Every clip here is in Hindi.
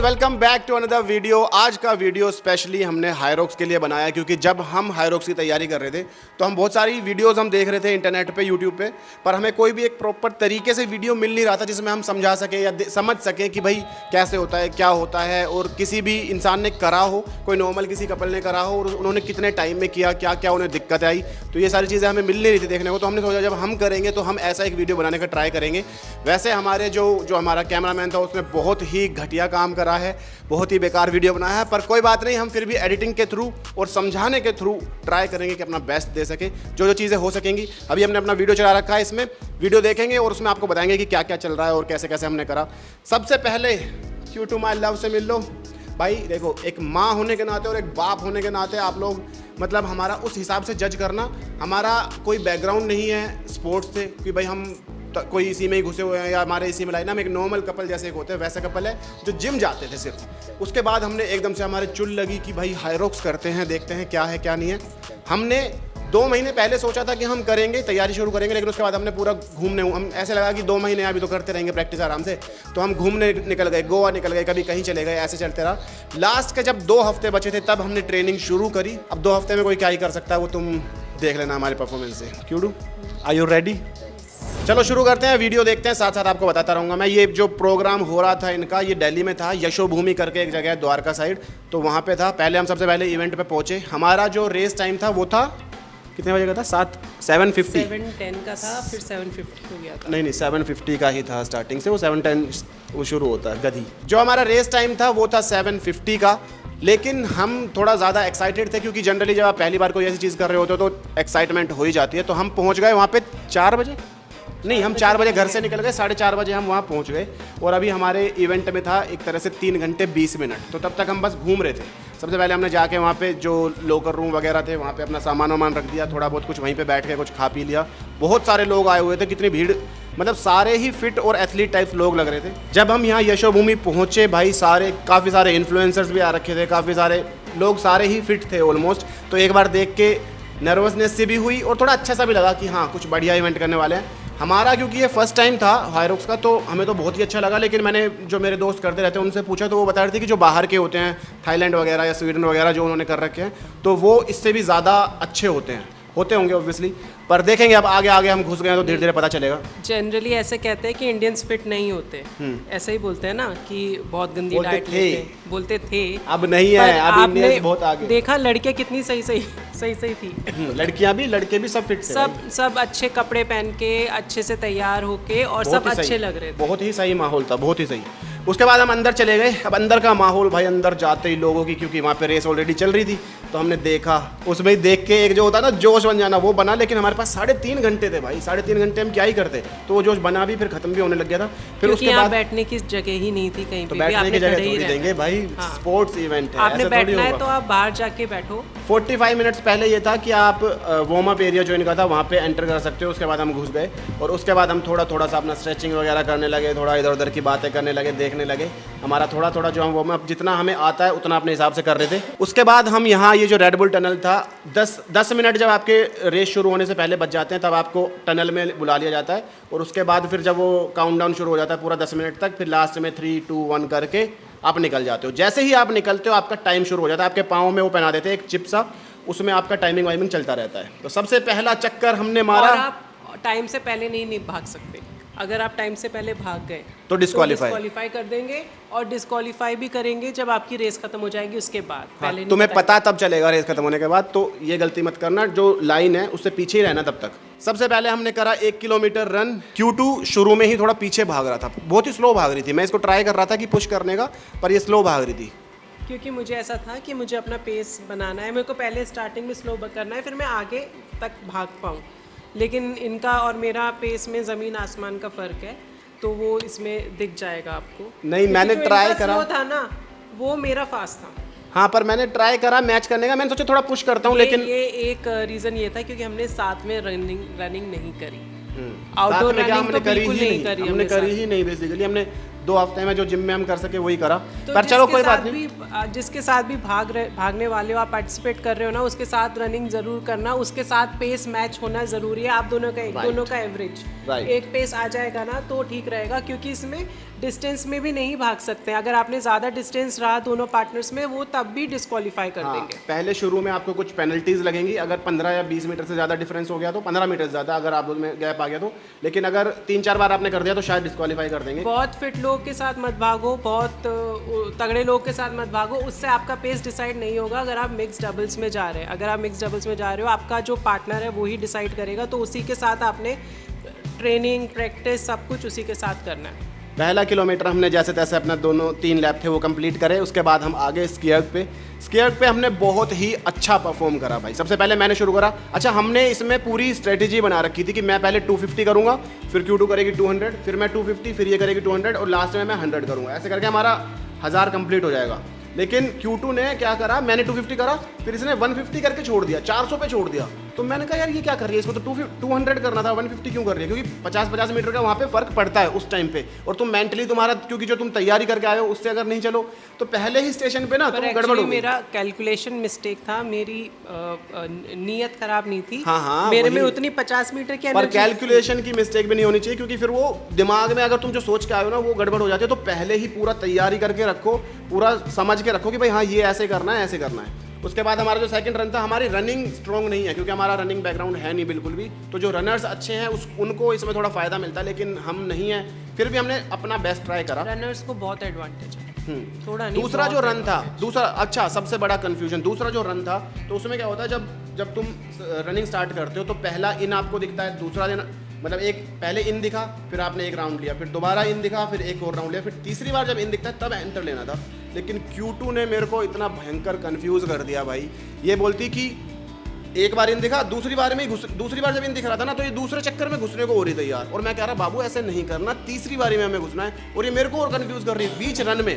Welcome back to another video. आज का वीडियो स्पेशली हमने हायरॉक्स के लिए बनाया क्योंकि जब हम हायरॉक्स की तैयारी कर रहे थे तो हम बहुत सारी वीडियोस हम देख रहे थे इंटरनेट पे, यूट्यूब पे, पर हमें कोई भी एक प्रॉपर तरीके से वीडियो मिल नहीं रहा था जिसमें हम समझा सकें या समझ सकें कि भाई कैसे होता है, क्या होता है, और किसी भी इंसान ने करा हो, कोई नॉर्मल किसी कपल ने करा हो और उन्होंने कितने टाइम में किया, क्या क्या उन्हें दिक्कत आई। तो ये सारी चीज़ें हमें मिल नहीं रही थी देखने को, तो हमने सोचा जब हम करेंगे तो हम ऐसा एक वीडियो बनाने का ट्राई करेंगे। वैसे हमारे जो हमारा कैमरामैन था उसने बहुत ही घटिया काम करा है, बहुत ही बेकार वीडियो बनाया है, पर कोई बात नहीं, हम फिर भी एडिटिंग के थ्रू और समझाने के थ्रू ट्राई करेंगे कि अपना बेस्ट दे सके, जो चीज़ें हो सकेंगी। अभी हमने अपना वीडियो चला रखा है, इसमें वीडियो देखेंगे और उसमें आपको बताएंगे कि क्या क्या चल रहा है और कैसे कैसे हमने करा। सबसे पहले क्यू टू माई लव से मिल लो भाई। देखो, एक माँ होने के नाते और एक बाप होने के नाते आप लोग मतलब हमारा उस हिसाब से जज करना। हमारा कोई बैकग्राउंड नहीं है स्पोर्ट्स से कि भाई हम कोई इसी में ही घुसे हुए हैं या हमारे इसी में लाइन। हम एक नॉर्मल कपल जैसे एक होते हैं वैसे कपल है जो जिम जाते थे सिर्फ। उसके बाद हमने एकदम से हमारे चुल लगी कि भाई हायरॉक्स करते हैं, देखते हैं क्या है क्या नहीं है। हमने 2 महीने पहले सोचा था कि हम करेंगे, तैयारी शुरू करेंगे, लेकिन उसके बाद हमने पूरा घूमने, हम ऐसे लगा कि 2 महीने अभी तो करते रहेंगे प्रैक्टिस आराम से, तो हम घूमने निकल गए, गोवा निकल गए, कभी कहीं चले गए, ऐसे चलते रहा। लास्ट के जब 2 हफ्ते बचे थे तब हमने ट्रेनिंग शुरू करी। अब 2 हफ्ते में कोई क्या ही कर सकता है, वो तुम देख लेना हमारे परफॉर्मेंस से। क्यों डू, आर यू रेडी? चलो शुरू करते हैं, वीडियो देखते हैं, साथ साथ आपको बताता रहूँगा मैं। ये जो प्रोग्राम हो रहा था इनका, ये दिल्ली में था, यशोभूमि करके एक जगह है द्वारका साइड, तो वहाँ पे था। पहले हम सबसे पहले इवेंट पे पहुँचे। हमारा जो रेस टाइम था वो था कितने बजे का था? 7:10 का था, फिर 7:50 हो गया था। नहीं 7:50 का ही था स्टार्टिंग से, वो 7:10 वो शुरू होता है गधी। जो हमारा रेस टाइम था वो था 7:50 का, लेकिन हम थोड़ा ज़्यादा एक्साइटेड थे क्योंकि जनरली जब आप पहली बार कोई ऐसी चीज़ कर रहे होते हो तो एक्साइटमेंट हो ही जाती है। तो हम पहुँच गए वहाँ पे 4 बजे, नहीं हम 4 बजे घर से निकल गए, 4:30 बजे हम वहाँ पहुँच गए। और अभी हमारे इवेंट में था एक तरह से 3 घंटे 20 मिनट। तो तब तक हम बस घूम रहे थे। सबसे पहले हमने जाके वहाँ पे जो लॉकर रूम वगैरह थे वहाँ पे अपना सामान वामान रख दिया, थोड़ा बहुत कुछ वहीं पे बैठ के कुछ खा पी लिया। बहुत सारे लोग आए हुए थे, कितनी भीड़, मतलब सारे ही फिट और एथलीट टाइप्स लोग लग रहे थे। जब हम यहाँ यशोभूमि पहुँचे भाई, काफ़ी सारे इन्फ्लुएंसर्स भी आ रखे थे, काफ़ी सारे लोग, सारे ही फिट थे ऑलमोस्ट। तो एक बार देख के नर्वसनेस से भी हुई और थोड़ा अच्छा सा भी लगा कि हाँ कुछ बढ़िया इवेंट करने वाले हैं। हमारा क्योंकि ये फर्स्ट टाइम था हायरॉक्स का, तो हमें तो बहुत ही अच्छा लगा। लेकिन मैंने जो मेरे दोस्त करते रहते हैं उनसे पूछा तो वो बता रहे थे कि जो बाहर के होते हैं, थाईलैंड वगैरह या स्वीडन वगैरह जो उन्होंने कर रखे हैं, तो वो इससे भी ज़्यादा अच्छे होते होंगे ऑब्वियसली, पर देखेंगे। अब आगे आगे हम घुस गए तो धीरे धीरे पता चलेगा। जनरली ऐसे कहते हैं कि इंडियंस फिट नहीं होते, ऐसे ही बोलते हैं ना कि बहुत गंदी डाइट लेते हैं, बोलते थे। अब नहीं है, अब इंडियंस बहुत आगे। देखा लड़कियां कितनी सही थी। लड़कियां भी, लड़के भी सब फिट थे, सब अच्छे कपड़े पहन के, अच्छे से तैयार होके, और सब अच्छे लग रहे थे। बहुत ही सही माहौल था, बहुत ही सही। उसके बाद हम अंदर चले गए। अब अंदर का माहौल भाई, अंदर जाते ही लोगों की, क्योंकि वहाँ पे रेस ऑलरेडी चल रही थी, तो हमने देखा, उसमें देख के एक जो होता है ना जोश बन जाना, वो बना। लेकिन हमारे पास 3.5 घंटे थे भाई, 3.5 घंटे हम क्या ही करते, तो वो जोश बना भी, फिर खत्म भी होने लग गया था। फिर उसके बाद बैठने की जगह ही नहीं थी कहीं पे, तो बैठने की जगह थोड़ी देंगे भाई, स्पोर्ट्स इवेंट है, आपने बैठना है तो आप बाहर जाके बैठो। 45 मिनट्स पहले ये था कि आप वार्म अप एरिया जो इनका था वहाँ पे एंटर कर सकते हो। उसके बाद हम घुस गए और उसके बाद हम थोड़ा सा अपना स्ट्रेचिंग वगैरह करने लगे, थोड़ा इधर उधर की बातें करने लगे, देखने लगे। हमारा थोड़ा जो हम वार्म अप जितना हमें आता है उतना अपने हिसाब से कर रहे थे। उसके बाद हम यहाँ ये जो रेड बुल टनल था, 10 मिनट जब आपके रेस शुरू होने से पहले बच जाते हैं तब आपको टनल में बुला लिया जाता है। और उसके बाद फिर जब वो काउंटडाउन शुरू हो जाता है पूरा 10 मिनट तक, फिर लास्ट में 3, 2, 1 करके आप निकल जाते हो। जैसे ही आप निकलते हो आपका टाइम शुरू हो जाता है। आपके पाँव में वो पहना देते हैं एक चिप सा, उसमें आपका टाइमिंग वाइमिंग चलता रहता है। तो सबसे पहला चक्कर हमने मारा। और आप टाइम से पहले नहीं भाग सकते। अगर आप टाइम से पहले भाग गए तो डिस्क्वालीफाई कर देंगे, और डिस्क्वालीफाई भी करेंगे जब आपकी रेस खत्म हो जाएगी उसके बाद। पहले तुम्हें पता तब चलेगा रेस खत्म होने के बाद, तो ये गलती मत करना, जो लाइन है उससे पीछे ही रहना तब तक। सबसे पहले हमने करा 1 किलोमीटर रन। Q2 शुरू में ही थोड़ा पीछे भाग रहा था, बहुत ही स्लो भाग रही थी। मैं इसको ट्राई कर रहा था कि पुश करने का, पर ये स्लो भाग रही थी क्योंकि मुझे ऐसा था कि मुझे अपना पेस बनाना है, मेरे को पहले स्टार्टिंग में स्लो करना है, फिर मैं आगे तक भाग पाऊँ। लेकिन इनका और मेरा पेस में ज़मीन आसमान का फ़र्क है, तो वो इसमें दिख जाएगा आपको। नहीं, मैंने ट्राई करा, वो था ना, वो मेरा फास्ट था। हाँ, पर मैंने ट्राई करा मैच करने का, मैंने सोचा थोड़ा पुश करता हूँ। लेकिन ये एक रीज़न ये था क्योंकि हमने साथ में रनिंग नहीं करी। आउटडोर रनिंग तो बिल्कुल नहीं करी, हमने करी ही नहीं। बेसिकली हमने 2 हफ्ते में जो जिम में हम कर सके वही करा। तो पर चलो कोई बात नहीं। जिसके साथ भी भागने वाले हो, आप पार्टिसिपेट कर रहे हो ना, उसके साथ रनिंग जरूर करना, उसके साथ पेस मैच होना जरूरी है। आप दोनों का एवरेज एक पेस आ जाएगा ना तो ठीक रहेगा, क्योंकि इसमें डिस्टेंस में भी नहीं भाग सकते हैं। अगर आपने ज़्यादा डिस्टेंस रहा दोनों पार्टनर्स में, वो तब भी डिस्क्वालीफाई कर देंगे। पहले शुरू में आपको कुछ पेनल्टीज लगेंगी, अगर 15 या 20 मीटर से ज़्यादा डिफरेंस हो गया तो 15 मीटर से ज़्यादा अगर आप में गैप आ गया तो, लेकिन अगर 3-4 बार आपने कर दिया तो शायद डिस्क्वालीफाई कर देंगे। बहुत फिट लोग के साथ मत भागो, बहुत तगड़े लोग के साथ मत भागो, उससे आपका पेस डिसाइड नहीं होगा। अगर आप मिक्स डबल्स में जा रहे हैं, अगर आप मिक्स डबल्स में जा रहे हो, आपका जो पार्टनर है वही डिसाइड करेगा, तो उसी के साथ आपने ट्रेनिंग प्रैक्टिस सब कुछ उसी के साथ करना है। पहला किलोमीटर हमने जैसे तैसे अपना 3 लैप थे वो कंप्लीट करे। उसके बाद हम आगे स्कीयर्ग पे हमने बहुत ही अच्छा परफॉर्म करा भाई। सबसे पहले मैंने शुरू करा, अच्छा हमने इसमें पूरी स्ट्रेटेजी बना रखी थी कि मैं पहले 250 करूंगा, फिर Q2 करेगी 200, फिर मैं 250, फिर ये करेगी 200 और लास्ट में मैं 100 करूंगा। ऐसे करके हमारा 1000 कंप्लीट हो जाएगा। लेकिन Q2 ने क्या करा, मैंने 250 करा, फिर इसने 150 करके छोड़ दिया, 400 पे छोड़ दिया। तो मैंने कहा यार ये क्या कर रही है, इसको तो 200 करना था, 150 क्यों कर रही है? क्योंकि 50-50 मीटर का वहाँ पे फर्क पड़ता है उस टाइम पे। और तुम मेंटली तुम्हारा, क्योंकि जो तुम तैयारी करके आए हो उससे अगर नहीं चलो तो पहले ही स्टेशन पे ना तो गड़बड़ हो गई। मेरा कैलकुलेशन मिस्टेक था, मेरी नीयत खराब नहीं थी। हाँ, मेरे में उतनी 50 मीटर की पर कैलकुलेशन की मिस्टेक भी नहीं होनी चाहिए, क्योंकि फिर वो दिमाग में अगर तुम जो सोच के आए हो ना वो गड़बड़ हो जाती है। तो पहले ही पूरा तैयारी करके रखो, पूरा समझ के रखो कि भाई हाँ ये ऐसे करना है, ऐसे करना है। उसके बाद हमारा जो सेकंड रन था, हमारी रनिंग स्ट्रॉन्ग नहीं है क्योंकि हमारा रनिंग बैकग्राउंड है नहीं बिल्कुल भी। तो जो रनर्स अच्छे हैं उनको इसमें थोड़ा फ़ायदा मिलता है, लेकिन हम नहीं हैं। फिर भी हमने अपना बेस्ट ट्राई करा। रनर्स को बहुत एडवांटेज है, थोड़ा नहीं। दूसरा जो रन था, अच्छा सबसे बड़ा कंफ्यूजन, दूसरा जो रन था तो उसमें क्या होता है, जब तुम रनिंग स्टार्ट करते हो तो पहला इन आपको दिखता है, दूसरा दिन मतलब एक पहले इन दिखा, फिर आपने एक राउंड लिया, फिर दोबारा इन दिखा, फिर एक और राउंड लिया, फिर तीसरी बार जब इन दिखता है तब एंटर लेना था। लेकिन Q2 ने मेरे को इतना भयंकर कंफ्यूज कर दिया भाई। ये बोलती कि एक बार इन दिखा, दूसरी बार जब इन दिख रहा था ना तो ये दूसरे चक्कर में घुसने को हो रही थी यार। और मैं कह रहा बाबू ऐसे नहीं करना, तीसरी बारी में हमें घुसना है। और ये मेरे को और कंफ्यूज कर रही है बीच रन में।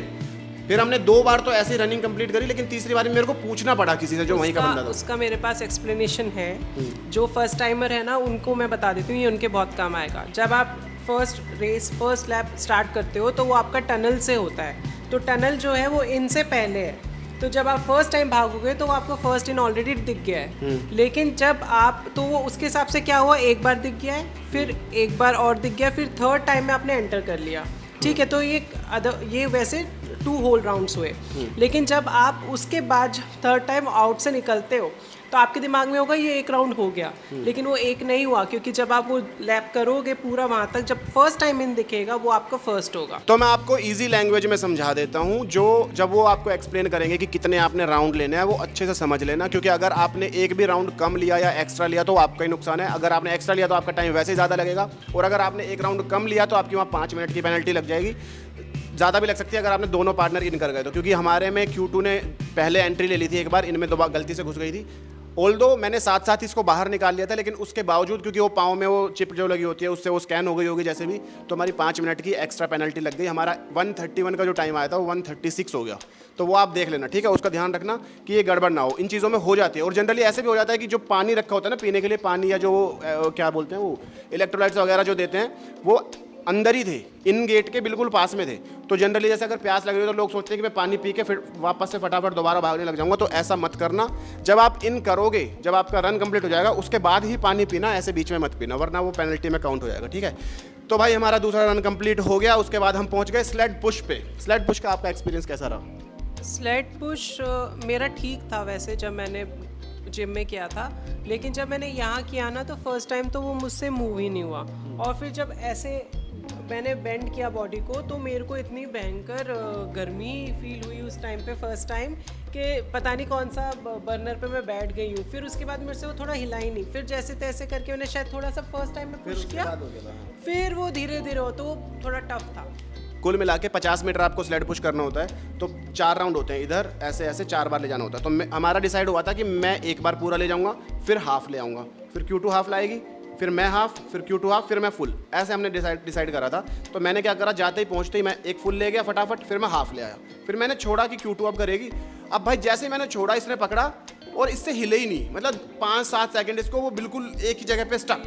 फिर हमने 2 बार तो ऐसे रनिंग कंप्लीट करी, लेकिन तीसरी बार मेरे को पूछना पड़ा किसी से जो वहीं का बंदा था। उसका मेरे पास एक्सप्लेनेशन है। जो फर्स्ट टाइमर है ना उनको मैं बता देती हूँ, ये उनके बहुत काम आएगा। जब आप फर्स्ट लैप स्टार्ट करते हो तो वो आपका टनल से होता है, तो टनल जो है वो इन से पहले है। तो जब आप फर्स्ट टाइम भागोगे तो आपको फर्स्ट इन ऑलरेडी दिख गया है। लेकिन जब आप, तो वो उसके हिसाब से क्या हुआ, एक बार दिख गया है, फिर एक बार और दिख गया, फिर थर्ड टाइम में आपने एंटर कर लिया, ठीक है। तो ये वैसे 2 होल राउंड्स हुए। लेकिन जब आप उसके बाद थर्ड टाइम आउट से निकलते हो तो आपके दिमाग में होगा ये एक राउंड हो गया, लेकिन वो एक नहीं हुआ, क्योंकि जब आप वो लैप करोगे पूरा वहाँ तक, जब फर्स्ट टाइम इन दिखेगा वो आपका फर्स्ट होगा। तो मैं आपको इजी लैंग्वेज में समझा देता हूँ, जब वो आपको एक्सप्लेन करेंगे कि कितने आपने राउंड लेने हैं वो अच्छे से समझ लेना। क्योंकि अगर आपने एक भी राउंड कम लिया या एक्स्ट्रा लिया तो आपका ही नुकसान है। अगर आपने एक्स्ट्रा लिया तो आपका टाइम वैसे ही ज़्यादा लगेगा, और अगर आपने एक राउंड कम लिया तो आपकी वहाँ 5 मिनट की पेनल्टी लग जाएगी, ज़्यादा भी लग सकती है अगर आपने दोनों पार्टनर इन कर गए तो। क्योंकि हमारे में Q2 ने पहले एंट्री ले ली थी एक बार, इनमें 2 बार गलती से घुस गई थी। ऑल्दो मैंने साथ साथ इसको बाहर निकाल लिया था, लेकिन उसके बावजूद क्योंकि वो पाँव में वो चिप जो लगी होती है उससे वो स्कैन हो गई होगी जैसे भी, तो हमारी 5 मिनट की एक्स्ट्रा पेनल्टी लग गई। हमारा 131 का जो टाइम आया था वो 136 हो गया। तो वो आप देख लेना, ठीक है। उसका ध्यान रखना कि ये गड़बड़ ना हो, इन चीज़ों में हो जाती है। और जनरली ऐसे भी हो जाता है कि जो पानी रखा होता है ना पीने के लिए, पानी या जो क्या बोलते हैं वो इलेक्ट्रोलाइट्स वगैरह जो देते हैं वो अंदर ही थे, इन गेट के बिल्कुल पास में थे। तो जनरली जैसे अगर प्यास लग रही हो तो लोग सोचते हैं कि मैं पानी पी के फिर वापस से फटाफट दोबारा भागने लग जाऊंगा। तो ऐसा मत करना। जब आप इन करोगे, जब आपका रन कंप्लीट हो जाएगा उसके बाद ही पानी पीना, ऐसे बीच में मत पीना, वरना वो पेनल्टी में काउंट हो जाएगा, ठीक है। तो भाई हमारा दूसरा रन कंप्लीट हो गया। उसके बाद हम पहुंच गए स्लेड पुश पे। स्लेड पुश का आपका एक्सपीरियंस कैसा रहा? स्लेड पुश मेरा ठीक था वैसे, जब मैंने जिम में किया था। लेकिन जब मैंने यहाँ किया ना तो फर्स्ट टाइम तो वो मुझसे मूव ही नहीं हुआ। और फिर जब ऐसे मैंने बेंड किया बॉडी को तो मेरे को इतनी भयंकर गर्मी फील हुई उस टाइम पे फर्स्ट टाइम, कि पता नहीं कौन सा बर्नर पे मैं बैठ गई हूँ। फिर उसके बाद मेरे से वो थोड़ा हिला ही नहीं। फिर जैसे तैसे करके मैंने शायद थोड़ा सा फर्स्ट टाइम में पुश किया, फिर वो धीरे धीरे हो, तो थोड़ा टफ था। कुल मिला के 50 मीटर आपको स्लेड पुश करना होता है। तो 4 राउंड होते हैं, इधर ऐसे ऐसे 4 बार ले जाना होता है। तो हमारा डिसाइड हुआ था कि मैं एक बार पूरा ले जाऊंगा, फिर हाफ ले आऊँगा, फिर Q2 हाफ लाएगी, फिर मैं हाफ, फिर Q2 हाफ, फिर मैं फुल। ऐसे हमने डिसाइड करा था। तो मैंने क्या करा, जाते ही पहुंचते ही मैं एक फुल ले गया फटाफट, फिर मैं हाफ ले आया। फिर मैंने छोड़ा कि Q2 अब करेगी। अब भाई जैसे ही मैंने छोड़ा इसने पकड़ा और इससे हिले ही नहीं, मतलब 5-7 सेकंड इसको वो बिल्कुल एक ही जगह पे स्टक।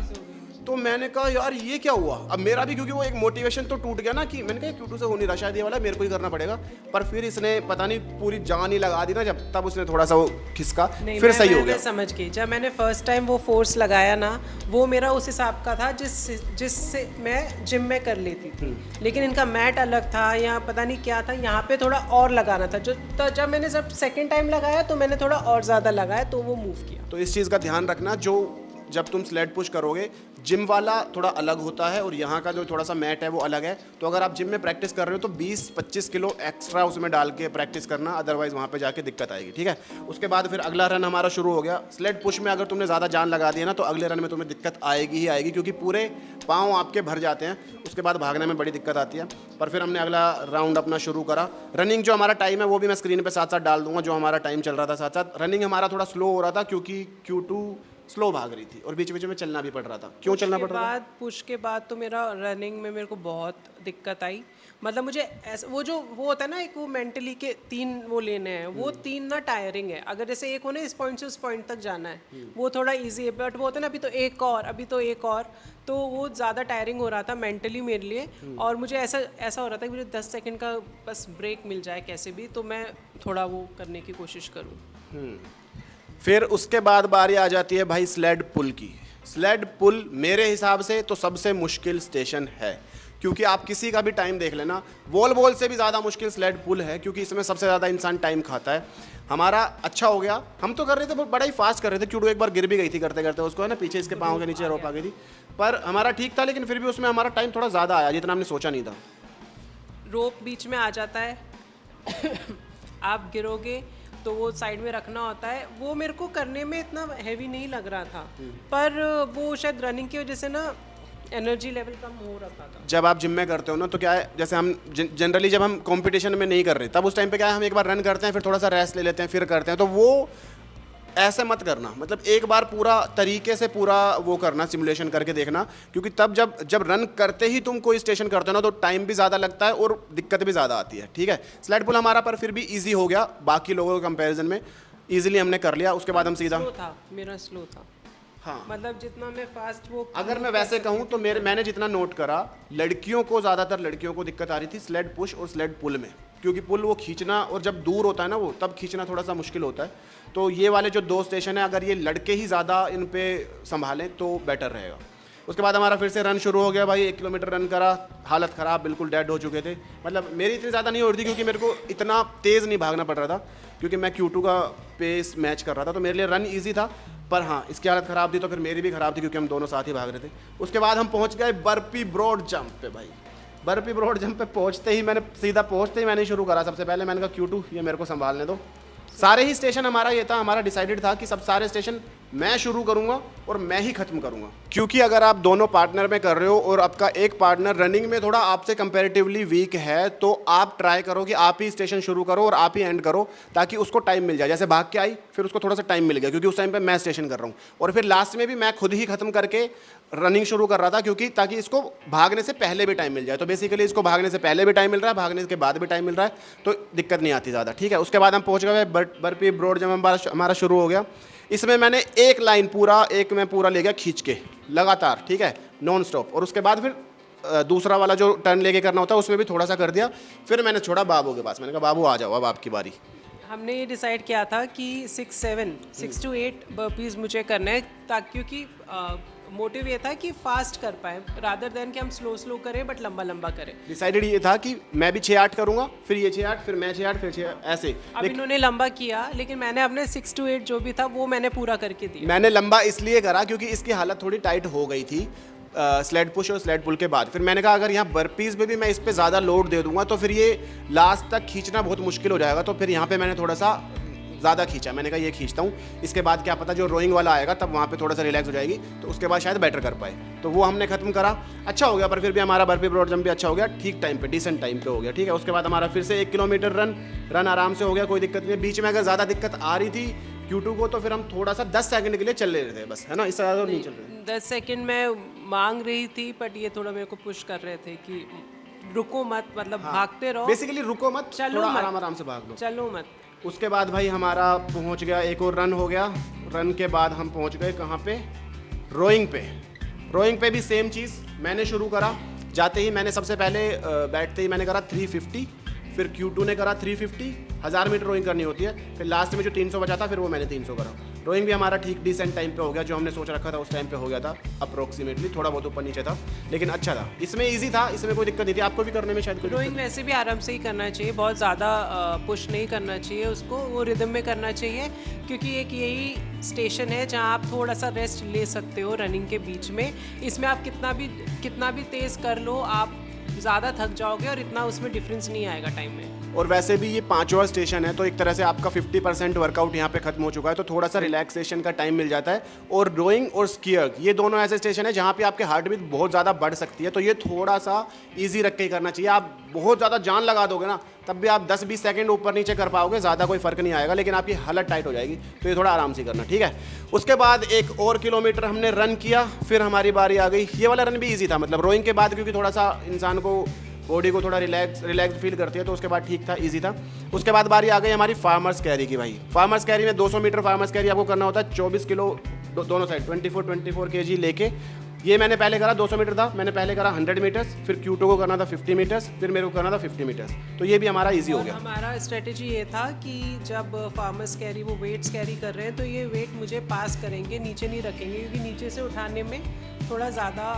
तो मैंने कहा यार ये क्या हुआ। अब मेरा भी क्योंकि वो एक मोटिवेशन तो टूट गया ना कि मैंने कहा Q2 से हो नहीं रहा, शायद ये वाला मेरे को ही करना पड़ेगा। पर फिर इसने पता नहीं पूरी जान ही लगा दी ना जब, तब उसने थोड़ा सा वो खिसका, फिर सही हो गया। मैं समझ गई। जब मैंने फर्स्ट टाइम वो फोर्स लगाया ना, वो मेरा उस हिसाब का था जिससे मैं जिम में कर लेती थी, लेकिन इनका मैट अलग था या पता नहीं क्या था, यहाँ पे थोड़ा और लगाना था। तो जब मैंने सेकेंड टाइम लगाया तो मैंने थोड़ा और ज़्यादा लगाया, तो वो मूव किया। तो इस चीज़ का ध्यान रखना, जो जब तुम स्लेड पुश करोगे, जिम वाला थोड़ा अलग होता है और यहाँ का जो थोड़ा सा मैट है वो अलग है। तो अगर आप जिम में प्रैक्टिस कर रहे हो तो 20-25 किलो एक्स्ट्रा उसमें डाल के प्रैक्टिस करना, अदरवाइज वहाँ पे जाके दिक्कत आएगी, ठीक है। उसके बाद फिर अगला रन हमारा शुरू हो गया। स्लेड पुश में अगर तुमने ज़्यादा जान लगा दिया ना तो अगले रन में तुम्हें दिक्कत आएगी ही आएगी, क्योंकि पूरे पाँव आपके भर जाते हैं। उसके बाद भागने में बड़ी दिक्कत आती है। पर फिर हमने अगला राउंड अपना शुरू करा। रनिंग जो हमारा टाइम है वो भी मैं स्क्रीन पर साथ साथ डाल दूंगा, जो हमारा टाइम चल रहा था साथ साथ। रनिंग हमारा थोड़ा स्लो हो रहा था क्योंकि Q2 स्लो भाग रही थी और बीच बीच में चलना भी पड़ रहा था। क्यों चलना पड़ रहा था? पुश के बाद तो मेरा रनिंग में मेरे को बहुत दिक्कत आई। मतलब मुझे ऐसा वो होता है ना, एक वो मेंटली के 3 वो लेने हैं, वो 3 ना टायरिंग है। अगर जैसे एक हो ना, इस पॉइंट से उस पॉइंट तक जाना है, वो थोड़ा इजी है, बट वो होता है ना अभी तो एक और, अभी तो एक और, तो वो ज़्यादा टायरिंग हो रहा था मेंटली मेरे लिए। और मुझे ऐसा हो रहा था कि मुझे 10 सेकंड का बस ब्रेक मिल जाए कैसे भी, तो मैं थोड़ा वो करने की कोशिश करूँ। फिर उसके बाद बारी आ जाती है भाई स्लेड पुल की। स्लेड पुल मेरे हिसाब से तो सबसे मुश्किल स्टेशन है, क्योंकि आप किसी का भी टाइम देख लेना, वॉल बॉल से भी ज़्यादा मुश्किल स्लेड पुल है, क्योंकि इसमें सबसे ज़्यादा इंसान टाइम खाता है। हमारा अच्छा हो गया, हम तो कर रहे थे बड़ा ही फास्ट कर रहे थे। Q2 एक बार गिर भी गई थी करते करते, उसको है ना पीछे इसके पाँव के नीचे रोप आ गई थी, पर हमारा ठीक था। लेकिन फिर भी उसमें हमारा टाइम थोड़ा ज़्यादा आया जितना हमने सोचा नहीं था। रोप बीच में आ जाता है आप गिरोगे तो वो साइड में रखना होता है। वो मेरे को करने में इतना हैवी नहीं लग रहा था, पर वो शायद रनिंग की वजह से ना एनर्जी लेवल कम हो रहा था। जब आप जिम में करते हो ना तो क्या है, जैसे हम जनरली जब हम कंपटीशन में नहीं कर रहे तब उस टाइम पे क्या है, हम एक बार रन करते हैं, फिर थोड़ा सा रेस्ट ले लेते हैं, फिर करते हैं। तो वो ऐसे मत करना, मतलब एक बार पूरा तरीके से पूरा वो करना, सिमुलेशन करके देखना, क्योंकि तब जब रन करते ही तुम कोई स्टेशन करते हो ना तो टाइम भी ज़्यादा लगता है और दिक्कत भी ज़्यादा आती है, ठीक है। स्लेड पुल हमारा पर फिर भी ईजी हो गया, बाकी लोगों के कंपैरिजन में ईजिली हमने कर लिया। उसके बाद हम सीधा मेरा स्लो था, हाँ, मतलब जितना मैं फास्ट वो, अगर मैं वैसे कहूँ तो मैंने जितना नोट करा, लड़कियों को ज़्यादातर लड़कियों को दिक्कत आ रही थी स्लेड पुश और स्लेड पुल में, क्योंकि पुल वो खींचना और जब दूर होता है ना वो तब खींचना थोड़ा सा मुश्किल होता है। तो ये वाले जो 2 स्टेशन है, अगर ये लड़के ही ज़्यादा इन पे संभालें तो बेटर रहेगा। उसके बाद हमारा फिर से रन शुरू हो गया भाई। 1 किलोमीटर रन करा, हालत ख़राब, बिल्कुल डेड हो चुके थे। मतलब मेरी इतनी ज़्यादा नहीं हो रही थी क्योंकि मेरे को इतना तेज़ नहीं भागना पड़ रहा था, क्योंकि मैं Q2 का पेस मैच कर रहा था, तो मेरे लिए रन ईजी था। पर हाँ, इसकी हालत ख़राब थी तो फिर मेरी भी ख़राब थी, क्योंकि हम दोनों साथ ही भाग रहे थे। उसके बाद हम पहुँच गए बर्पी ब्रॉड जंप पे भाई। बर्पी ब्रॉड जंप पे पहुँचते ही मैंने शुरू करा। सबसे पहले मैंने कहा Q2 ये मेरे को संभालने दो। सारे ही स्टेशन हमारा ये था, हमारा डिसाइडेड था कि सब सारे स्टेशन मैं शुरू करूंगा और मैं ही खत्म करूंगा, क्योंकि अगर आप दोनों पार्टनर में कर रहे हो और आपका एक पार्टनर रनिंग में थोड़ा आपसे कंपैरेटिवली वीक है, तो आप ट्राई करो कि आप ही स्टेशन शुरू करो और आप ही एंड करो, ताकि उसको टाइम मिल जाए। जैसे भाग के आई, फिर उसको थोड़ा सा टाइम मिल गया क्योंकि उस टाइम पे मैं स्टेशन कर रहा हूँ, और फिर लास्ट में भी मैं खुद ही खत्म करके रनिंग शुरू कर रहा था, क्योंकि ताकि इसको भागने से पहले भी टाइम मिल जाए। तो बेसिकली इसको भागने से पहले भी टाइम मिल रहा है, भागने के बाद भी टाइम मिल रहा है, तो दिक्कत नहीं आती ज़्यादा, ठीक है। उसके बाद हम पहुँच गए बर्पी ब्रॉड जंप हमारा शुरू हो गया। इसमें मैंने एक लाइन मैं पूरा ले गया खींच के लगातार, ठीक है, नॉन स्टॉप। और उसके बाद फिर दूसरा वाला जो टर्न लेके करना होता है उसमें भी थोड़ा सा कर दिया। फिर मैंने छोड़ा बाबू के पास, मैंने कहा बाबू आ जाओ, अब आपकी बारी। हमने ये डिसाइड किया था कि 6 to 8 बर्पीज मुझे करना है, ताकि क्योंकि मोटिव ये था कि फास्ट कर पाए रादर देन कि हम स्लो करें बट लंबा करें। डिसाइडेड ये था कि मैं भी 6-8 करूंगा, फिर ये 6-8, फिर मैं 6-8, फिर 6 ऐसे। अब इन्होंने लंबा किया, लेकिन मैंने अपने 6 to 8 जो भी था वो मैंने पूरा करके दिया। मैंने लंबा इसलिए करा क्योंकि इसकी हालत थोड़ी टाइट हो गई थी स्लेड पुश और स्लेड पुल के बाद। फिर मैंने कहा अगर यहाँ बर्पीज में भी मैं इस पर ज़्यादा लोड दे दूंगा तो फिर ये लास्ट तक खींचना बहुत मुश्किल हो जाएगा। तो फिर यहाँ पे मैंने थोड़ा सा ज़्यादा खींचा, मैंने कहा ये खींचता हूँ, इसके बाद क्या पता जो रोइंग वाला आएगा तब वहाँ पे थोड़ा सा रिलैक्स हो जाएगी, तो उसके बाद शायद बेटर कर पाए। तो वो हमने खत्म करा, अच्छा हो गया। पर फिर भी हमारा बर्पी ब्रॉड जंप भी अच्छा हो गया, ठीक टाइम पे, डिसेंट टाइम पे हो गया, ठीक है। उसके बाद हमारा फिर से 1 किलोमीटर रन आराम से हो गया, कोई दिक्कत नहीं। बीच में अगर ज़्यादा दिक्कत आ रही थी Q2 को तो फिर हम थोड़ा सा 10 सेकंड के लिए चल रहे थे बस, है ना, इससे ज़्यादा नहीं चल रहे। 10 सेकंड मैं मांग रही थी, बट ये थोड़ा मेरे को पुश कर रहे थे कि रुको मत, मतलब भागते रहो, बेसिकली रुको मत, चलो थोड़ा मत, आराम से भाग लो, चलो मत। उसके बाद भाई हमारा पहुंच गया, एक और रन हो गया। रन के बाद हम पहुंच गए कहाँ पे, रोइंग पे। रोइंग पे भी सेम चीज़, मैंने शुरू करा, जाते ही मैंने सबसे पहले बैठते ही मैंने करा 350, फिर Q2 ने करा 350, 1000 मीटर रोइंग करनी होती है, फिर लास्ट में जो 300 बचा था फिर वो मैंने 300 करा। रोइंग भी हमारा ठीक डिसेंट टाइम पे हो गया, जो हमने सोच रखा था उस टाइम पे हो गया था अप्रोक्सीमेटली, थोड़ा बहुत ऊपर नीचे था लेकिन अच्छा था, इसमें ईजी था, इसमें कोई दिक्कत नहीं थी। आपको भी करने में शायद कोई रोइंग वैसे भी आराम से ही करना चाहिए, बहुत ज़्यादा पुश नहीं करना चाहिए उसको, वो रिदम में करना चाहिए, क्योंकि एक यही स्टेशन है जहाँ आप थोड़ा सा रेस्ट ले सकते हो रनिंग के बीच में। इसमें आप कितना भी तेज़ कर लो, आप ज़्यादा थक जाओगे और इतना उसमें डिफरेंस नहीं आएगा टाइम में। और वैसे भी ये 5वां स्टेशन है, तो एक तरह से आपका 50% वर्कआउट यहाँ पे खत्म हो चुका है, तो थोड़ा सा रिलैक्सेशन का टाइम मिल जाता है। और रोइंग और स्कीइंग ये दोनों ऐसे स्टेशन है जहाँ पे आपके हार्ट बीट बहुत ज़्यादा बढ़ सकती है, तो ये थोड़ा सा इजी रख के ही करना चाहिए। आप बहुत ज़्यादा जान लगा दोगे ना, तब भी आप 10-20 सेकंड ऊपर नीचे कर पाओगे, ज़्यादा कोई फ़र्क नहीं आएगा, लेकिन आपकी हालत टाइट हो जाएगी, तो ये थोड़ा आराम से करना, ठीक है। उसके बाद एक और किलोमीटर हमने रन किया, फिर हमारी बारी आ गई। ये वाला रन भी ईजी था, मतलब रोइंग के बाद, क्योंकि थोड़ा सा इंसान को बॉडी को थोड़ा रिलैक्स फील करती है, तो उसके बाद ठीक था, इजी था। उसके बाद बारी आ गई हमारी फार्मर्स कैरी की। भाई फार्मर्स कैरी में 200 मीटर फार्मर्स कैरी आपको करना होता है, 24 किलो दोनों साइड, 24 kg लेके। ये मैंने पहले करा, 200 मीटर था, मैंने पहले करा 100 मीटर्स, फिर Q2 को करना था 50 मीटर्स, फिर मेरे को करना था 50 मीटर्स, तो ये भी हमारा ईजी हो गया। हमारा स्ट्रेटेजी ये था कि जब फार्मर्स कैरी वो वेट्स कैरी कर रहे हैं, तो ये वेट मुझे पास करेंगे, नीचे नहीं रखेंगे, क्योंकि नीचे से उठाने में थोड़ा ज़्यादा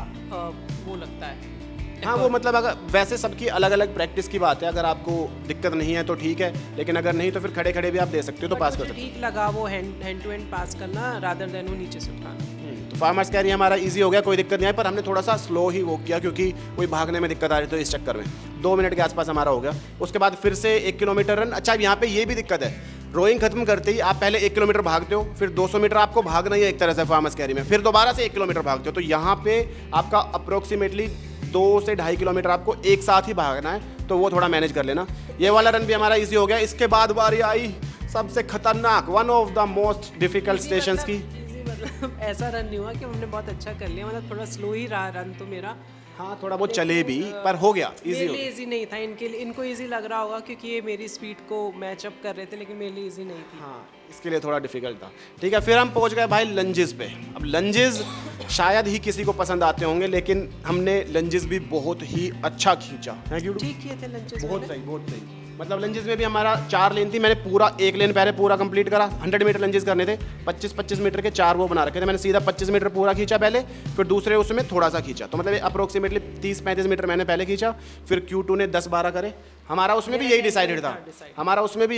वो लगता है। हाँ, वो मतलब अगर वैसे सबकी अलग अलग प्रैक्टिस की बात है, अगर आपको दिक्कत नहीं है तो ठीक है, लेकिन अगर नहीं तो फिर खड़े खड़े भी आप दे सकते हो, तो पास कर सकते हो। ठीक लगा वो हैंड टू हैंड पास करना रादर देन वो नीचे से उठाना। तो फार्मर्स कैरी हमारा इजी हो गया, कोई दिक्कत नहीं आई, पर हमने थोड़ा सा स्लो ही वो किया, क्योंकि कोई भागने में दिक्कत आ रही, तो इस चक्कर में 2 मिनट के आसपास हमारा हो गया। उसके बाद फिर से 1 किलोमीटर रन। अच्छा, यहाँ पे ये भी दिक्कत है, रोइंग खत्म करते ही आप पहले 1 किलोमीटर भागते हो, फिर 200 मीटर आपको भागना ही है एक तरह से फार्मर्स कैरी में, फिर दोबारा से 1 किलोमीटर भागते हो, तो यहाँ पे आपका अप्रोक्सीमेटली 2 से 2.5 किलोमीटर आपको एक साथ ही भागना है, तो वो थोड़ा मैनेज कर लेना। ये वाला रन भी हमारा इजी हो गया। इसके बाद बारी आई सबसे खतरनाक, one of the most difficult stations की। मतलब ऐसा रन नहीं हुआ कि हमने बहुत अच्छा कर लिया, मतलब थोड़ा स्लो ही रहा रन तो मेरा। हाँ, थोड़ा बहुत चले भी, पर हो गया, इजी मेरे हो लिए गया। इजी नहीं था, इनको इजी लग रहा होगा क्योंकि ये मेरी स्पीड को मैच अप कर रहे थे, लेकिन मेरे लिए इजी नहीं थी। हाँ, इसके लिए थोड़ा डिफिकल्ट था। ठीक है, फिर हम पहुंच गए भाई लंजेस पे। अब लंजेस शायद ही किसी को पसंद आते होंगे, लेकिन हमने लंजेस भी बहुत ही अच्छा खींचा है क्यों? ठीक किए थे लंचेस, बहुत सही, बहुत सही। मतलब लंजेस में भी हमारा 4 लेन थी, मैंने पूरा 1 लेन पहले पूरा कंप्लीट करा। 100 मीटर लंजेस करने थे, 25-25 मीटर के 4 वो बना रखे थे, मैंने सीधा 25 मीटर पूरा खींचा पहले, फिर दूसरे उसमें थोड़ा सा खींचा, तो मतलब अप्रोक्सीमेटली 30-35 मीटर मैंने पहले खींचा। फिर Q2 ने 10-12 करे। हमारा उसमें भी यही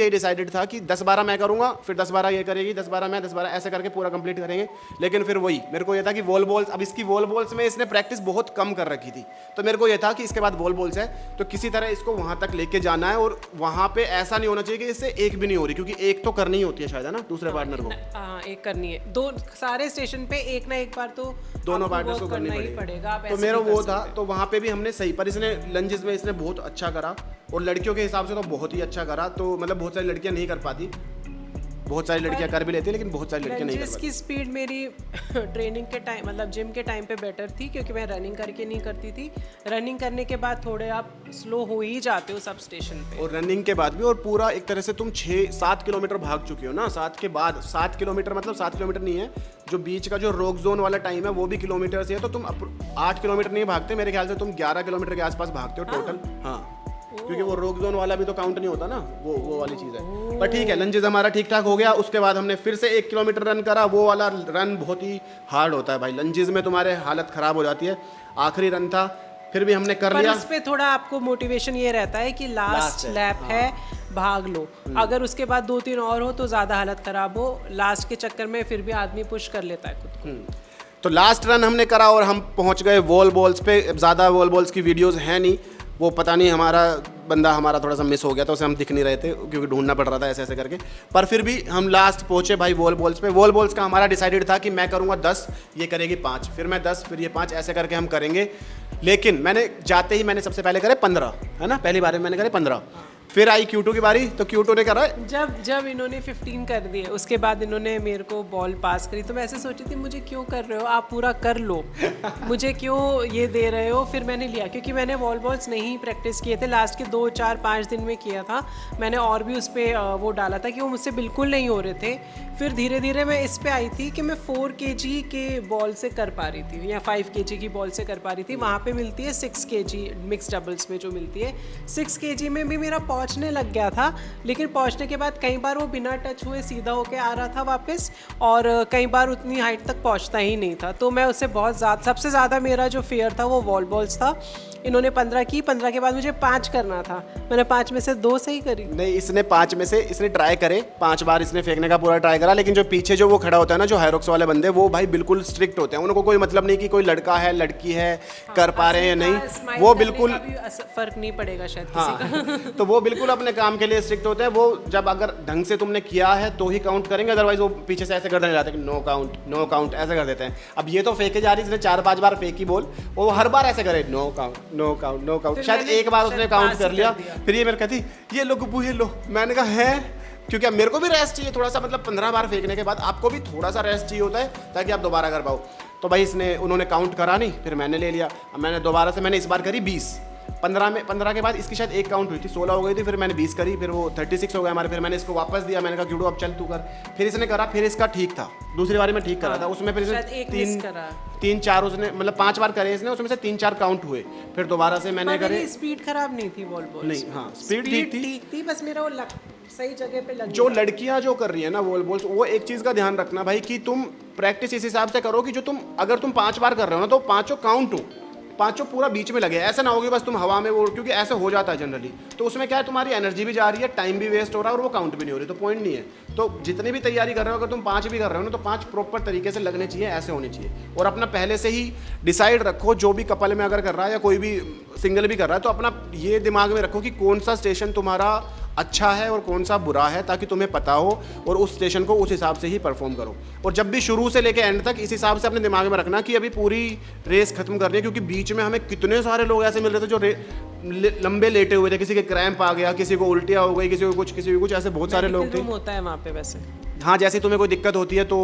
डिसाइडेड था कि 10-12 मैं करूंगा, फिर 10-12 ये करेगी, 10-12 मैं, 10-12 ऐसे करके पूरा कंप्लीट करेंगे। लेकिन फिर वही मेरे को ये था कि वॉल बॉल्स, अब इसकी वॉल बॉल्स में इसने प्रैक्टिस बहुत कम कर रखी थी, तो मेरे को ये था कि इसके बाद वॉल बॉल्स है तो किसी तरह इसको वहां तक लेके जाना है, और वहां पे ऐसा नहीं होना चाहिए कि इससे एक भी नहीं हो रही, क्योंकि एक तो करनी ही होती है शायद, है ना, दूसरे पार्टनर को। हाँ, एक करनी है, दो सारे स्टेशन पे एक ना एक बार तो दोनों आपको पार्टनर्स को work करनी ही पड़ेगा। आप तो ऐसे मेरा नहीं कर वो था, सकते। तो वहाँ पे भी हमने सही, पर इसने लंजेस में इसने बहुत अच्छा करा, और लड़कियों के हिसाब से तो बहुत ही अच्छा करा। तो मतलब बहुत सारी लड़कियाँ नहीं कर पाती, बहुत सारी लड़कियाँ कर भी लेती है, लेकिन बहुत सारी लड़कियाँ नहीं कर लंजेस पाती। की स्पीड मेरी ट्रेनिंग के टाइम, मतलब जिम के टाइम पे बेटर थी, क्योंकि मैं रनिंग करके नहीं करती थी। रनिंग करने के बाद थोड़े आप स्लो हो ही जाते हो सब स्टेशन पे, और रनिंग के बाद भी, और पूरा एक तरह से तुम 6-7 किलोमीटर भाग चुके हो ना। 7 के बाद 7 किलोमीटर, मतलब 7 किलोमीटर नहीं है, जो बीच का जो रोक जोन वाला टाइम है वो भी किलोमीटर से है, तो तुम 8 किलोमीटर नहीं भागते, मेरे ख्याल से तुम 11 किलोमीटर के आसपास भागते हो टोटल। हाँ, क्योंकि वो रोक जोन वाला भी तो काउंट नहीं होता ना, वो वाली चीज़ है। पर ठीक है, लंजेस हमारा ठीक ठाक हो गया। उसके बाद हमने फिर से 1 किलोमीटर रन करा। वो वाला रन बहुत ही हार्ड होता है भाई, लंजेस में तुम्हारे हालत ख़राब हो जाती है। आखिरी रन था, फिर भी हमने कर पर लिया। उस पे थोड़ा आपको मोटिवेशन ये रहता है कि लास्ट लैप है, भाग लो। अगर उसके बाद 2-3 और हो तो ज़्यादा हालत ख़राब हो, लास्ट के चक्कर में फिर भी आदमी पुश कर लेता है खुद को। तो लास्ट रन हमने करा और हम पहुंच गए वॉल बॉल्स पे। ज़्यादा वॉल बॉल्स की वीडियोस हैं नहीं, वो पता नहीं हमारा बंदा हमारा थोड़ा सा मिस हो गया था, उसे हम दिख नहीं रहे थे क्योंकि ढूंढना पड़ रहा था ऐसे ऐसे करके। पर फिर भी हम लास्ट पहुंचे भाई वॉल बॉल्स पे। वॉल बॉल्स का हमारा डिसाइडेड था कि मैं करूंगा 10, ये करेगी 5, फिर मैं 10, फिर ये 5, ऐसे करके हम करेंगे। लेकिन मैंने जाते ही मैंने सबसे पहले करे 15, है ना, पहली बार में मैंने करे 15। फिर आई Q2 की बारी, तो Q2 ने करा। जब इन्होंने 15 कर दिए उसके बाद इन्होंने मेरे को बॉल पास करी, तो मैं ऐसे सोची थी मुझे क्यों कर रहे हो, आप पूरा कर लो, मुझे क्यों ये दे रहे हो। फिर मैंने लिया, क्योंकि मैंने वॉल बॉल्स नहीं प्रैक्टिस किए थे, लास्ट के 2 4 5 दिन में किया था मैंने, और भी उस पर वो डाला था कि वो मुझसे बिल्कुल नहीं हो रहे थे। फिर धीरे धीरे मैं इस पे आई थी कि मैं 4 kg के बॉल से कर पा रही थी या 5 kg की बॉल से कर पा रही थी। वहाँ पे मिलती है 6 kg मिक्स डबल्स में जो मिलती है, 6 kg में भी मेरा पहुँचने लग गया था, लेकिन पहुँचने के बाद कई बार वो बिना टच हुए सीधा होके आ रहा था वापस, और कई बार उतनी हाइट तक पहुँचता ही नहीं था। तो मैं उससे बहुत ज़्यादा, सबसे ज़्यादा मेरा जो फेयर था वो वॉल बॉल्स था। इन्होंने 15 की, 15 के बाद मुझे 5 करना था, मैंने 5 में से 2 सही करी। नहीं, इसने 5 में से इसने ट्राई करे, 5 बार इसने फेंकने का पूरा ट्राई करा, लेकिन जो पीछे जो वो खड़ा होता है ना, जो हायरॉक्स वाले बंदे, वो भाई बिल्कुल स्ट्रिक्ट होते हैं। उनको कोई मतलब नहीं कि कोई लड़का है लड़की है, कर पा रहे हैं या नहीं, वो बिल्कुल फर्क नहीं पड़ेगा शायद किसी का। तो वो बिल्कुल अपने काम के लिए स्ट्रिक्ट होते हैं। वो जब अगर ढंग से तुमने किया है तो ही काउंट करेंगे, अदरवाइज वो पीछे से ऐसे कर देने जाते हैं कि नो काउंट नो काउंट, ऐसे कर देते हैं। अब ये तो फेंके जा रही, इसने 4-5 बार फेंकी बॉल, वो हर बार ऐसे करे no count no count no count. शायद एक बार उसने काउंट कर लिया, फिर ये मेरे कहती ये लो गुब्बू ये लो। मैंने कहा है, क्योंकि अब मेरे को भी रेस्ट चाहिए थोड़ा सा, मतलब 15 बार फेंकने के बाद आपको भी थोड़ा सा रेस्ट चाहिए होता है ताकि आप दोबारा कर पाओ। तो भाई उन्होंने काउंट करा नहीं, फिर मैंने ले लिया। अब मैंने दोबारा से, मैंने इस बार करी 20, 15 के बाद इसकी शायद एक काउंट हुई थी, 16 हो गई थी, फिर मैंने 20 करी, फिर वो 36 हो गया हमारे। फिर मैंने इसको वापस दिया, मैंने कहा क्यों अब चल तू कर। फिर इसने करा, फिर इसका ठीक था, दूसरी बारी में ठीक करा था, उसमें फिर तीन चार उसने, मतलब 5 बार करे इसने, उसमें से 3-4 काउंट हुए। फिर दोबारा से मैंने करे। स्पीड खराब नहीं थी वॉल बॉल, नहीं, हाँ स्पीड ठीक थी, बस मेरा वो सही जगह पे लग। जो लड़कियां जो कर रही है ना वॉल बॉल्स, वो एक चीज़ का ध्यान रखना भाई कि तुम प्रैक्टिस इस हिसाब से करो कि जो तुम, अगर तुम 5 बार कर रहे हो ना, तो 5 काउंट हो, 5 पूरा बीच में लगे, ऐसा ना होगी बस तुम हवा में वो, क्योंकि ऐसा हो जाता है जनरली। तो उसमें क्या है, तुम्हारी एनर्जी भी जा रही है, टाइम भी वेस्ट हो रहा है, और वो काउंट भी नहीं हो रही, तो पॉइंट नहीं है। तो जितनी भी तैयारी कर रहे हो, अगर तुम 5 भी कर रहे हो ना, तो 5 प्रॉपर तरीके से लगने चाहिए, ऐसे होने चाहिए। और अपना पहले से ही डिसाइड रखो, जो भी कपल में अगर कर रहा है या कोई भी सिंगल भी कर रहा है, तो अपना ये दिमाग में रखो कि कौन सा स्टेशन तुम्हारा अच्छा है और कौन सा बुरा है, ताकि तुम्हें पता हो और उस स्टेशन को उस हिसाब से ही परफॉर्म करो। और जब भी शुरू से लेके एंड तक इस हिसाब से अपने दिमाग में रखना कि अभी पूरी रेस खत्म करनी है, क्योंकि बीच में हमें कितने सारे लोग ऐसे मिल रहे थे जो लंबे लेटे हुए थे, किसी के क्रैम्प आ गया, किसी को उल्टियाँ हो गई, किसी को कुछ, ऐसे बहुत सारे लोग थे। होता है वहाँ पे वैसे। हाँ, जैसे तुम्हें कोई दिक्कत होती है तो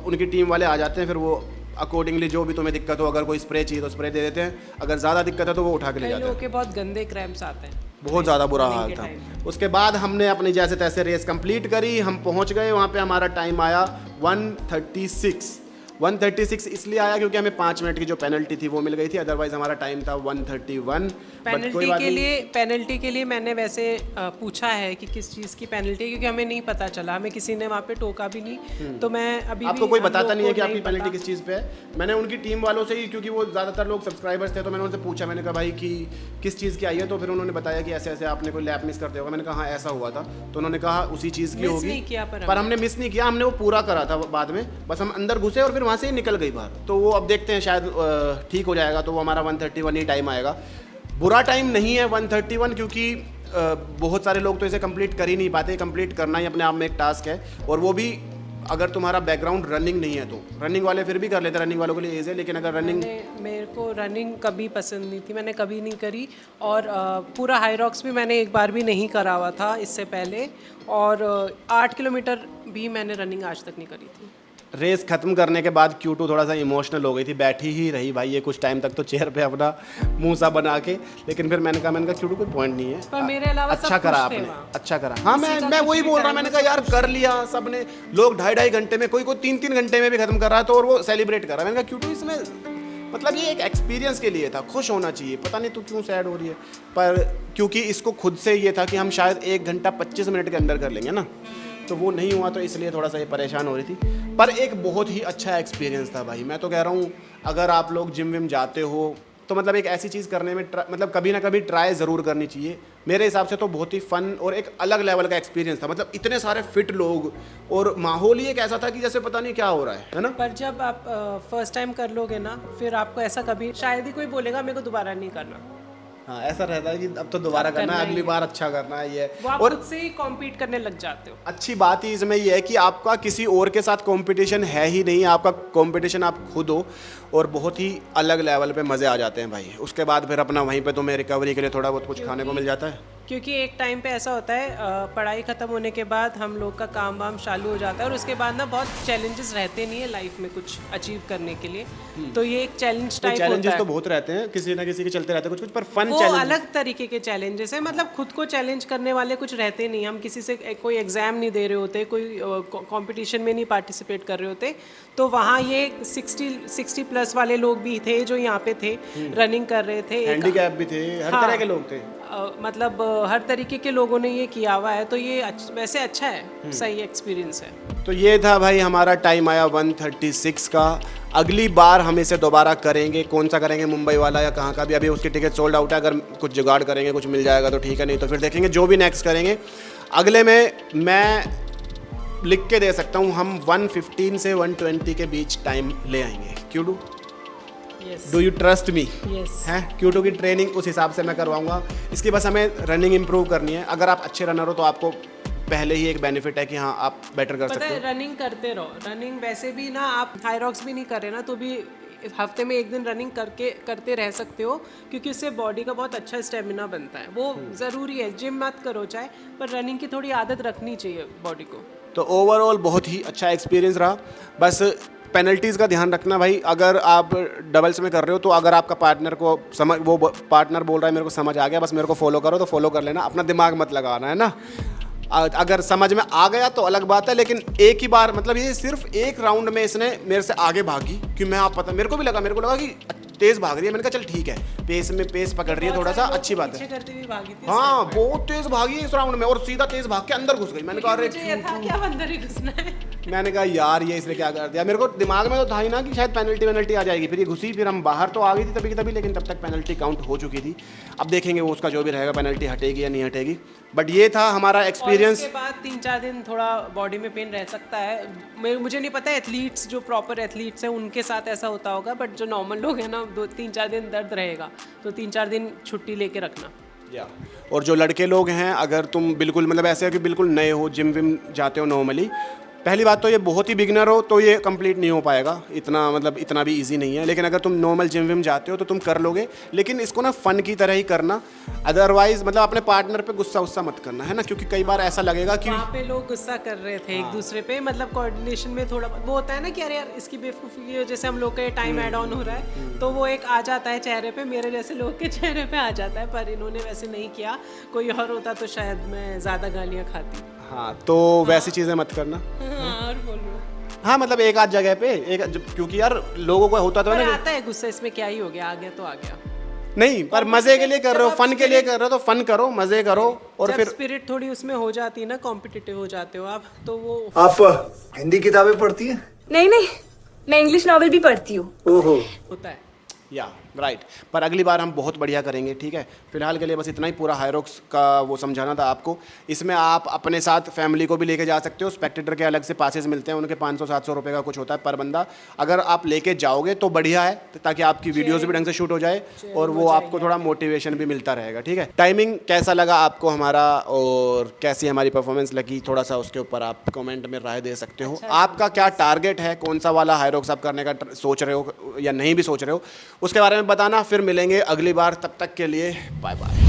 उनकी टीम वाले आ जाते हैं, फिर वो अकॉर्डिंगली जो भी तुम्हें दिक्कत हो, अगर कोई स्प्रे चाहिए तो स्प्रे दे देते हैं, अगर ज़्यादा दिक्कत है तो वो उठा के ले जाते हैं। लोगों के बहुत गंदे क्रैम्प्स आते हैं, बहुत ज़्यादा बुरा हाल था। उसके बाद हमने अपनी जैसे तैसे रेस कंप्लीट करी, हम पहुंच गए वहाँ पे, हमारा टाइम आया 136 इसलिए आया क्योंकि हमें 5 मिनट की जो पेनल्टी थी वो मिल गई थी, अदरवाइज हमारा टाइम था 131। पेनल्टी के लिए मैंने वैसे पूछा है कि किस चीज़ की पेनल्टी है, क्योंकि हमें नहीं पता चला, हमें किसी ने वहाँ पे टोका भी नहीं। तो मैं अभी आपको कोई बताता नहीं है कि आपकी पेनल्टी किस चीज़ पे है। मैंने उनकी टीम वालों से ही, क्योंकि वो ज़्यादातर लोग सब्सक्राइबर्स थे, तो मैंने उनसे पूछा, मैंने कहा भाई कि किस चीज़ की आई है, तो फिर उन्होंने बताया कि ऐसे ऐसे आपने कोई लैप मिस करते होगा। मैंने कहा हाँ ऐसा हुआ था, तो उन्होंने कहा उसी चीज़ की होगी, पर हमने मिस नहीं किया, हमने वो पूरा करा था बाद में, बस हम अंदर घुसे और फिर वहाँ से ही निकल गई बाहर। तो वो अब देखते हैं, शायद ठीक हो जाएगा, तो वो हमारा 131 ही टाइम आएगा। बुरा टाइम नहीं है 131, क्योंकि बहुत सारे लोग तो इसे कंप्लीट कर ही नहीं पाते। कंप्लीट करना ही अपने आप में एक टास्क है, और वो भी अगर तुम्हारा बैकग्राउंड रनिंग नहीं है तो। रनिंग वाले फिर भी कर लेते हैं, रनिंग वालों के लिए एज है, लेकिन अगर रनिंग, मेरे को रनिंग कभी पसंद नहीं थी, मैंने कभी नहीं करी, और पूरा हाईरॉक्स भी मैंने एक बार भी नहीं करा हुआ था इससे पहले, और 8 किलोमीटर भी मैंने रनिंग आज तक नहीं करी थी। रेस खत्म करने के बाद Q2 थोड़ा सा इमोशनल हो गई थी, बैठी ही रही भाई ये कुछ टाइम तक तो चेयर पे अपना मुंह सा बना के, लेकिन फिर मैंने कहा Q2 कोई पॉइंट नहीं है, पर मेरे अलावा अच्छा करा आपने, अच्छा करा। हाँ, मैं वही बोल रहा, मैंने कहा यार कर लिया सबने, लोग 2.5 घंटे में, कोई 3-3 घंटे में भी खत्म कर रहा था और वो सेलिब्रेट कर रहा है। मैंने कहा Q2 इसमें मतलब ये एक एक्सपीरियंस के लिए था, खुश होना चाहिए, पता नहीं तू क्यों सैड हो रही है, पर क्योंकि इसको खुद से ये था कि हम शायद 1 घंटा 25 मिनट के अंदर कर लेंगे ना, तो वो नहीं हुआ, तो इसलिए थोड़ा सा ये परेशान हो रही थी। पर एक बहुत ही अच्छा एक्सपीरियंस था भाई। मैं तो कह रहा हूँ अगर आप लोग जिम विम जाते हो तो मतलब एक ऐसी चीज़ करने में मतलब कभी ना कभी ट्राई ज़रूर करनी चाहिए। मेरे हिसाब से तो बहुत ही फ़न और एक अलग लेवल का एक्सपीरियंस था। मतलब इतने सारे फिट लोग और माहौल ही एक ऐसा था कि जैसे पता नहीं क्या हो रहा है ना। पर जब आप फर्स्ट टाइम कर लोगे ना, फिर आपको ऐसा कभी शायद ही कोई बोलेगा मेरे को दोबारा नहीं करना। हाँ, ऐसा रहता है कि अब तो दोबारा करना है, अगली बार अच्छा करना है ये, और खुद से ही कॉम्पीट करने लग जाते हो। अच्छी बात ही इसमें ये है कि आपका किसी और के साथ कंपटीशन है ही नहीं, आपका कंपटीशन आप खुद हो, और बहुत ही अलग लेवल पे मज़े आ जाते हैं भाई। उसके बाद फिर अपना वहीं पे तुम्हें रिकवरी के लिए थोड़ा बहुत कुछ खाने को मिल जाता है। क्योंकि एक टाइम पे ऐसा होता है पढ़ाई ख़त्म होने के बाद हम लोग का काम वाम चालू हो जाता है और उसके बाद ना बहुत चैलेंजेस रहते नहीं है लाइफ में कुछ अचीव करने के लिए। तो ये एक चैलेंज टाइप होता चैलेंजेस है। तो बहुत रहते हैं, किसी ना किसी के चलते रहते हैं कुछ कुछ, पर फन वो चैलेंज अलग तरीके के चैलेंजेस है, मतलब खुद को चैलेंज करने वाले कुछ रहते नहीं। हम किसी से कोई एग्जाम नहीं दे रहे होते, कोई कंपटीशन में नहीं पार्टिसिपेट कर रहे होते। तो वहाँ ये 60 प्लस वाले लोग भी थे जो यहाँ पे थे, रनिंग कर रहे थे। हैंडीकैप भी थे, हर तरह के लोग थे। मतलब हर तरीके के लोगों ने ये किया हुआ है, तो ये वैसे अच्छा है, सही एक्सपीरियंस है। तो ये था भाई हमारा टाइम आया 136 का। अगली बार हम इसे दोबारा करेंगे, कौन सा करेंगे, मुंबई वाला या कहाँ का भी, अभी उसकी टिकट सोल्ड आउट है। अगर कुछ जुगाड़ करेंगे, कुछ मिल जाएगा तो ठीक है, नहीं तो फिर देखेंगे जो भी नेक्स्ट करेंगे। अगले में मैं लिख के दे सकता हूँ, हम 115 से 120 के बीच टाइम ले आएंगे। क्यों do do you trust me? है क्यूटो की ट्रेनिंग उस हिसाब से मैं करवाऊंगा। इसकी बस हमें रनिंग इंप्रूव करनी है। अगर आप अच्छे रनर हो तो आपको पहले ही एक बेनिफिट है कि हाँ आप बेटर कर सकते हो। रनिंग करते रहो, रनिंग वैसे भी ना आप हाईरॉक्स भी नहीं कर रहे ना तो भी हफ्ते में एक दिन रनिंग करते रह सकते हो, क्योंकि उससे बॉडी का बहुत अच्छा स्टेमिना बनता है। वो ज़रूरी है, जिम मत करो चाहे, पर रनिंग की थोड़ी आदत रखनी चाहिए बॉडी को। तो ओवरऑल बहुत ही अच्छा एक्सपीरियंस रहा। बस पेनल्टीज़ का ध्यान रखना भाई, अगर आप डबल्स में कर रहे हो तो अगर आपका पार्टनर को समझ, वो पार्टनर बोल रहा है मेरे को समझ आ गया, बस मेरे को फॉलो करो, तो फॉलो कर लेना, अपना दिमाग मत लगाना, है ना। अगर समझ में आ गया तो अलग बात है, लेकिन एक ही बार, मतलब ये सिर्फ एक राउंड में इसने मेरे से आगे भागी कि मैं, आप पता मेरे को लगा कि तेज भाग रही है। मैंने कहा चल ठीक है, पेस पकड़ रही है थोड़ा सा, अच्छी बात है। हाँ बहुत तेज भागी इस राउंड में और सीधा तेज भाग के अंदर घुस गई। मैंने कहा अरे क्या अंदर ही घुसना है। मैंने कहा यार ये इसने क्या कर दिया। मेरे को दिमाग में तो था ही ना कि शायद पेनल्टी आ जाएगी, फिर ये घुसी, फिर हम बाहर तो आ गई थी तभी की तभी, लेकिन तब तक पेनल्टी काउंट हो चुकी थी। अब देखेंगे वो उसका जो भी रहेगा, पेनल्टी हटेगी या नहीं हटेगी। बट ये था हमारा एक्सपीरियंस। उसके बाद 3-4 दिन थोड़ा बॉडी में पेन रह सकता है। मुझे नहीं पता एथलीट्स, जो प्रॉपर एथलीट्स हैं उनके साथ ऐसा होता होगा, बट जो नॉर्मल लोग हैं ना 2-3-4 दिन दर्द रहेगा, तो 3-4 दिन छुट्टी लेके रखना। और जो लड़के लोग हैं, अगर तुम बिल्कुल मतलब ऐसे है कि बिल्कुल नए हो, जिम विम जाते हो नॉर्मली, पहली बात तो ये बहुत ही बिगनर हो तो ये कंप्लीट नहीं हो पाएगा, इतना मतलब इतना भी इजी नहीं है। लेकिन अगर तुम नॉर्मल जिम विम जाते हो तो तुम कर लोगे, लेकिन इसको ना फन की तरह ही करना। अदरवाइज मतलब अपने पार्टनर पे गुस्सा मत करना, है ना, क्योंकि कई बार ऐसा लगेगा कि वहाँ पे लोग गुस्सा कर रहे थे एक दूसरे पे, मतलब कोऑर्डिनेशन में थोड़ा वो होता है ना कि अरे यार इसकी बेवकूफ़ी की वजह से हम लोग का टाइम ऐड ऑन हो रहा है, तो वो एक आ जाता है चेहरे पे, मेरे जैसे लोग के चेहरे पे आ जाता है। पर इन्होंने वैसे नहीं किया, कोई और होता तो शायद मैं ज़्यादा गालियाँ खाती। हाँ तो वैसी चीज़ें मत करना। और बोलो। हाँ मतलब एक आध जगह पे क्योंकि यार लोगों को होता तो है ना, आता है गुस्सा, इसमें क्या ही हो गया, आ गया तो आ गया। नहीं, पर मजे के लिए कर रहे हो, फन के लिए कर रहे हो तो फन करो, मजे करो। और फिर स्पिरिट थोड़ी उसमें हो जाती है ना, कॉम्पिटिटिव हो जाते हो आप, तो वो। आप हिंदी किताबें पढ़ती हैं? नहीं, मैं इंग्लिश नॉवेल भी पढ़ती हूँ। ओहो, होता है। या राइट, पर अगली बार हम बहुत बढ़िया करेंगे, ठीक है। फिलहाल के लिए बस इतना ही, पूरा हाईरॉक्स का वो समझाना था आपको। इसमें आप अपने साथ फैमिली को भी लेके जा सकते हो। स्पेक्टेटर के अलग से पासेस मिलते हैं, उनके 500-700 रुपये का कुछ होता है पर बंदा। अगर आप लेके जाओगे तो बढ़िया है, ताकि आपकी वीडियोज़ भी ढंग से शूट हो जाए और वो आपको थोड़ा मोटिवेशन भी मिलता रहेगा, ठीक है। टाइमिंग कैसा लगा आपको हमारा, और कैसी हमारी परफॉर्मेंस लगी, थोड़ा सा उसके ऊपर आप कमेंट में राय दे सकते हो। आपका क्या टारगेट है, कौन सा वाला हाईरॉक्स आप करने का सोच रहे हो या नहीं भी सोच रहे हो, उसके बारे में बताना। फिर मिलेंगे अगली बार, तब तक के लिए बाय बाय।